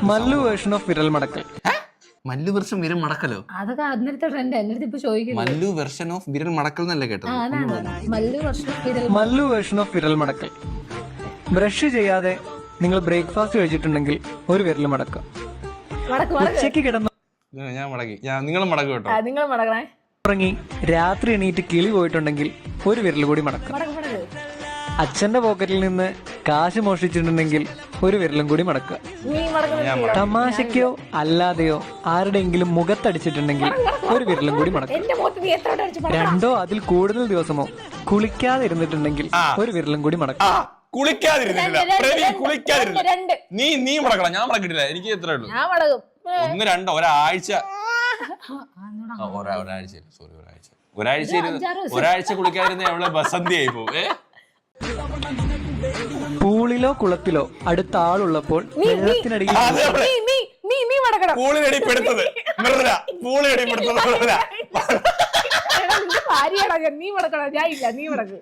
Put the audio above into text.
Mallu version of വിരൽ Madakkal. Mallu version വിരൽ മടക്കലോ? അതൊക്കെ അന്നേരത്തെ ട്രെൻഡ്. എന്നിട്ട് ഇപ്പൊ ചോദിക്കുന്നു മല്ലു വെർഷൻ ഓഫ് വിരൽ മടക്കൽ എന്നല്ലേ കേട്ടത്? മല്ലു വേർഷൻ ഓഫ് വിരൽ മടക്കൽ. ബ്രഷ് ചെയ്യാതെ നിങ്ങൾ ബ്രേക്ക്ഫാസ്റ്റ് കഴിച്ചിട്ടുണ്ടെങ്കിൽ ഒരു വിരൽ മടക്കുക. ഉച്ചയ്ക്ക് കിടന്ന് ഞാൻ മടക്കി, നിങ്ങൾ മടക്കും കേട്ടോ. നിങ്ങൾ മടക്കണേ. ഉറങ്ങി രാത്രി എണീറ്റ് കിളി പോയിട്ടുണ്ടെങ്കിൽ ഒരു വിരൽ കൂടി മടക്കുക. അച്ഛന്റെ പോക്കറ്റിൽ നിന്ന് കാശ് മോഷ്ടിച്ചിട്ടുണ്ടെങ്കിൽ ഒരു വിരലും കൂടി മടക്കുക. തമാശയ്ക്കോ അല്ലാതെയോ ആരുടെയെങ്കിലും മുഖത്തടിച്ചിട്ടുണ്ടെങ്കിൽ ഒരു വിരലും കൂടി മടക്കുക. 2 അതിൽ കൂടുതൽ ദിവസമോ കുളിക്കാതെ ഇരുന്നിട്ടുണ്ടെങ്കിൽ ഒരു വിരലും കൂടി മടക്കുക. നീ മടക്കണം, ഞാൻ മടക്കിട്ടില്ല. എനിക്ക് എത്ര ഉള്ളൂ? 1 2 ഒരാഴ്ച കുളിക്കാതിരുന്ന അവളെ ബസന്തിയായി പോവേ. പൂളിലോ കുളത്തിലോ അടുത്ത ആളുള്ളപ്പോൾ വെള്ളത്തിനടിയിൽ പൂളിനടിപ്പെടുത്തത് ഭാര്യയാണോ? നീ മടക്കണോ? ഞാൻ ഇല്ല, നീ മടക്ക്.